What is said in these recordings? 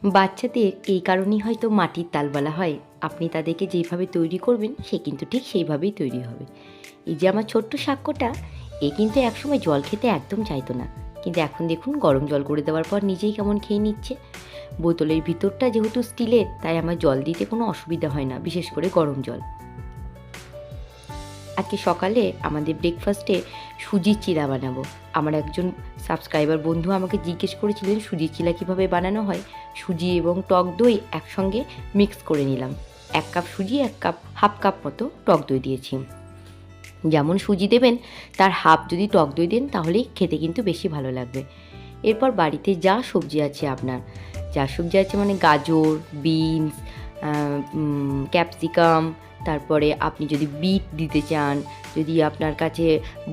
বাচ্চাদের এই কারণেই হয়তো মাটির তাল বলা হয়। আপনি তাদেরকে যেভাবে তৈরি করবেন সে কিন্তু ঠিক সেইভাবেই তৈরি হবে। এই যে আমার ছোট্ট সাক্ষ্যটা, এ কিন্তু একসময় জল খেতে একদম চাইতো না, কিন্তু এখন দেখুন গরম জল করে দেওয়ার পর নিজেই কেমন খেয়ে নিচ্ছে। বোতলের ভিতরটা যেহেতু স্টিলের, তাই আমার জল দিতে কোনো অসুবিধা হয় না, বিশেষ করে গরম জল। আজকে সকালে আমাদের ব্রেকফাস্টে সুজির চিলা বানাবো। আমার একজন সাবস্ক্রাইবার বন্ধু আমাকে জিজ্ঞেস করেছিলেন সুজির চিলা কীভাবে বানানো হয়। সুজি এবং টক দই একসঙ্গে মিক্স করে নিলাম। 1 কাপ সুজি, 1 কাপ, হাফ কাপ মতো টক দই দিয়েছি। যেমন সুজি দেবেন তার হাফ যদি টক দই দেন তাহলেই খেতে কিন্তু বেশি ভালো লাগবে। এরপর বাড়িতে যা সবজি আছে আপনার, যা সবজি আছে মানে গাজর, বিনস, ক্যাপসিকাম, তারপরে আপনি যদি বিট দিতে চান, যদি আপনার কাছে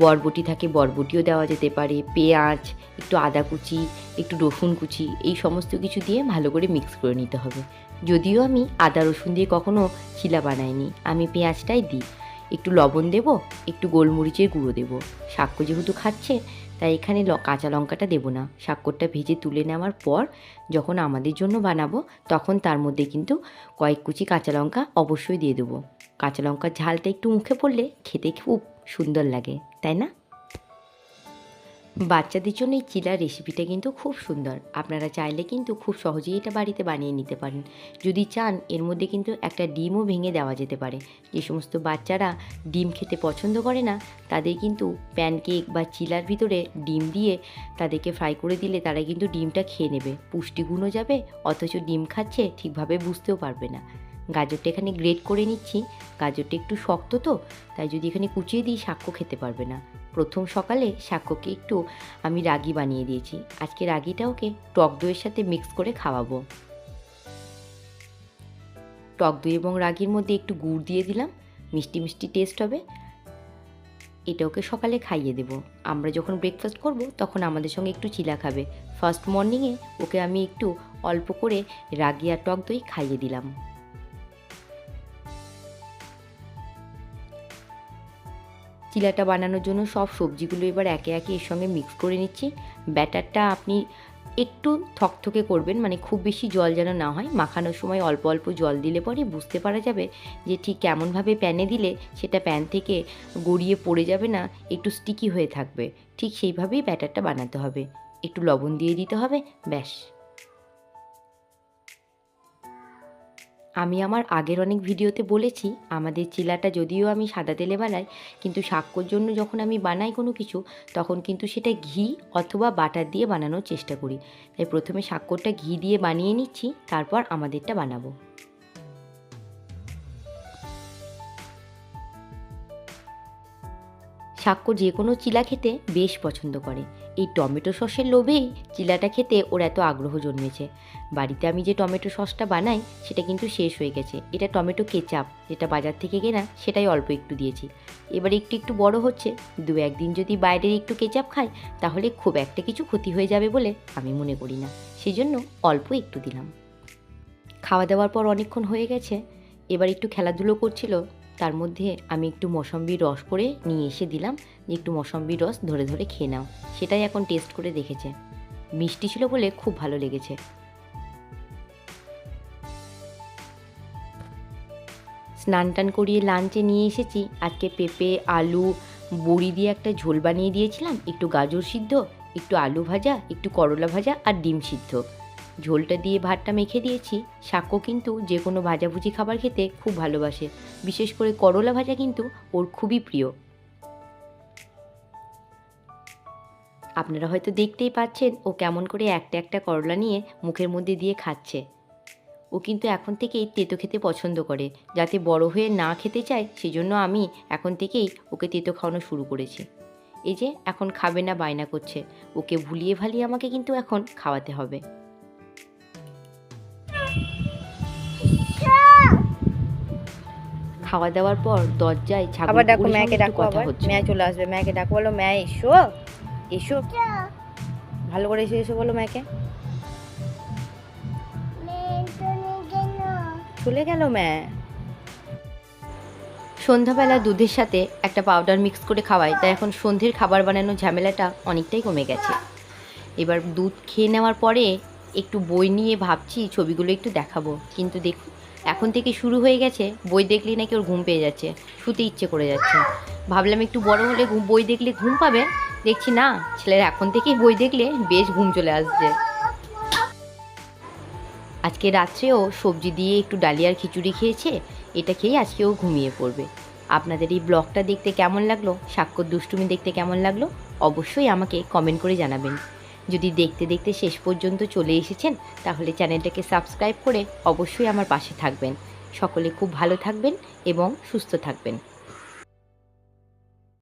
বরবটি থাকে বরবটিও দেওয়া যেতে পারে, পেঁয়াজ, একটু আদা কুচি, একটু রসুন কুচি, এই সমস্ত কিছু দিয়ে ভালো করে মিক্স করে নিতে হবে। যদিও আমি আদা রসুন দিয়ে কখনো চিলা বানাইনি, আমি পেঁয়াজটাই দিই। একটু লবণ দেব, একটু গোলমরিচের গুঁড়ো দেব। সাক্ষ্য যেহেতু খাচ্ছে তাই এখানে কাঁচা লঙ্কাটা দেবো না। সাক্ষ্যটা ভেজে তুলে নেওয়ার পর যখন আমাদের জন্য বানাবো তখন তার মধ্যে কিন্তু কয়েক কুচি কাঁচা লঙ্কা অবশ্যই দিয়ে দেবো। কাঁচা লঙ্কার ঝালটা একটু মুখে পড়লে খেতে খুব সুন্দর লাগে, তাই না? বাচ্চাদের জন্য এই চিলার রেসিপিটা কিন্তু খুব সুন্দর। আপনারা চাইলে কিন্তু খুব সহজেই এটা বাড়িতে বানিয়ে নিতে পারেন। যদি চান এর মধ্যে কিন্তু একটা ডিমও ভেঙে দেওয়া যেতে পারে। যে সমস্ত বাচ্চারা ডিম খেতে পছন্দ করে না তাদের কিন্তু প্যানকেক বা চিলার ভিতরে ডিম দিয়ে তাদেরকে ফ্রাই করে দিলে তারা কিন্তু ডিমটা খেয়ে নেবে, পুষ্টিগুণও যাবে, অথচ ডিম খাচ্ছে ঠিকভাবে বুঝতেও পারবে না। গাজরটা এখানে গ্রেট করে নিচ্ছি। গাজরটা একটু শক্ত তো, তাই যদি এখানে কুচিয়ে দিই সাক্ষ্য খেতে পারবে না। প্রথম সকালে সাক্ষ্যকে একটু আমি রাগি বানিয়ে দিয়েছি। আজকে রাগিটা ওকে টক দইয়ের সাথে মিক্স করে খাওয়াবো। টক দই এবং রাগির মধ্যে একটু গুড় দিয়ে দিলাম, মিষ্টি মিষ্টি টেস্ট হবে। এটা ওকে সকালে খাইয়ে দেব। আমরা যখন ব্রেকফাস্ট করব তখন আমাদের সঙ্গে একটু চিলা খাবে। ফার্স্ট মর্নিংয়ে ওকে আমি একটু অল্প করে রাগি আর টক দই খাইয়ে দিলাম। চিলাটা বানানোর জন্য সব সবজিগুলো এবার একে একে এর সঙ্গে মিক্স করে নিচ্ছি। ব্যাটারটা আপনি একটু থকথকে করবেন, মানে খুব বেশি জল যেন না হয়। মাখানোর সময় অল্প অল্প জল দিলে পরে বুঝতে পারা যাবে যে ঠিক কেমনভাবে প্যানে দিলে সেটা প্যান থেকে গড়িয়ে পড়ে যাবে না, একটু স্টিকি হয়ে থাকবে। ঠিক সেইভাবেই ব্যাটারটা বানাতে হবে। একটু লবণ দিয়ে দিতে হবে, ব্যাস। আমি আমার আগের অনেক ভিডিওতে বলেছি আমাদের চিলাটা যদিও আমি সাদা তেলে বানাই, কিন্তু সাক্ষ্যর জন্য যখন আমি বানাই কোনো কিছু তখন কিন্তু সেটা ঘি অথবা বাটার দিয়ে বানানোর চেষ্টা করি। তাই প্রথমে সাক্ষ্যটা ঘি দিয়ে বানিয়ে নিচ্ছি, তারপর আমাদেরটা বানাবো। সাক্ষ্য যে কোনো চিলা খেতে বেশ পছন্দ করে। এই টমেটো সসের লোভেই চিলাটা খেতে ওর এত আগ্রহ জন্মেছে। বাড়িতে আমি যে টমেটো সসটা বানাই সেটা কিন্তু শেষ হয়ে গেছে। এটা টমেটো কেচাপ, যেটা বাজার থেকে কেনা, সেটাই অল্প একটু দিয়েছি। এবার একটু একটু বড় হচ্ছে, 2-1 দিন যদি বাইরের একটু কেচাপ খাই তাহলে খুব একটা কিছু ক্ষতি হয়ে যাবে বলে আমি মনে করি না, সেই জন্য অল্প একটু দিলাম। খাওয়া দাওয়ার পর অনেকক্ষণ হয়ে গেছে, এবার একটু খেলাধুলো করছিল, তার মধ্যে আমি একটু মৌসম্বির রস করে নিয়ে এসে দিলাম যে একটু মৌসম্বির রস ধরে ধরে খেয়ে নাও। সেটাই এখন টেস্ট করে দেখেছে, মিষ্টি ছিল বলে খুব ভালো লেগেছে। স্নান টান করিয়ে লাঞ্চে নিয়ে এসেছি আজকে পেঁপে, আলু, বড়ি দিয়ে একটা ঝোল বানিয়ে দিয়েছিলাম, একটু গাজর সিদ্ধ, একটু আলু ভাজা, একটু করলা ভাজা আর ডিম সিদ্ধ। ঝোলটা দিয়ে ভাতটা মেখে দিয়েছি। সাক্ষ্য কিন্তু যে কোনো ভাজাভুজি খাবার খেতে খুব ভালোবাসে, বিশেষ করে করলা ভাজা কিন্তু ওর খুবই প্রিয়। আপনারা হয়তো দেখতেই পাচ্ছেন ও কেমন করে একটা একটা করলা নিয়ে মুখের মধ্যে দিয়ে খাচ্ছে। ও কিন্তু এখন থেকেই তেতো খেতে পছন্দ করে, যাতে বড় হয়ে না খেতে চায় সেজন্য আমি এখন থেকেই ওকে তেতো খাওয়ানো শুরু করেছি। এই যে এখন খাবে না বায়না করছে, ওকে ভুলিয়ে ভালিয়ে আমাকে কিন্তু এখন খাওয়াতে হবে। খাওয়া দাওয়ার পর দরজায় আবার ডাকো ছাগলগুলোর ম্যাকে সঙ্গে একটু ডাকো, কথা আবার হচ্ছে। ম্যা চলে আসবে। ম্যাকে ডাকো, বলো ম্যা এসো এসো, ভালো করে এসো এসো বলো ম্যাকে। চলে গেল ম্যা। সন্ধ্যাবেলা দুধের সাথে একটা পাউডার মিক্স করে খাওয়াই, তাই এখন সন্ধ্যের খাবার বানানোর ঝামেলাটা অনেকটাই কমে গেছে। এবার দুধ খেয়ে নেওয়ার পরে একটু বই নিয়ে ভাবছি ছবিগুলো একটু দেখাবো, কিন্তু দেখুন এখন থেকে শুরু হয়ে গেছে, বই দেখলেই নাকি ওর ঘুম পেয়ে যাচ্ছে, শুতে ইচ্ছে করে যাচ্ছে। ভাবলাম একটু বড় হলে বই দেখলে ঘুম পাবে, দেখছি না, ছেলের এখন থেকেই বই দেখলে বেশ ঘুম চলে আসছে। আজকে রাত্রেও সবজি দিয়ে একটু ডালিয়ার খিচুড়ি খেয়েছে, এটা খেয়েই আজকেও ঘুমিয়ে পড়বে। আপনাদের এই ব্লগটা দেখতে কেমন লাগলো, সাক্ষর দুষ্টুমি দেখতে কেমন লাগলো, অবশ্যই আমাকে কমেন্ট করে জানাবেন। যদি দেখতে দেখতে শেষ পর্যন্ত চলে এসেছেন, তাহলে চ্যানেলটাকে সাবস্ক্রাইব করে অবশ্যই আমার পাশে থাকবেন। সকলে খুব ভালো থাকবেন এবং সুস্থ থাকবেন।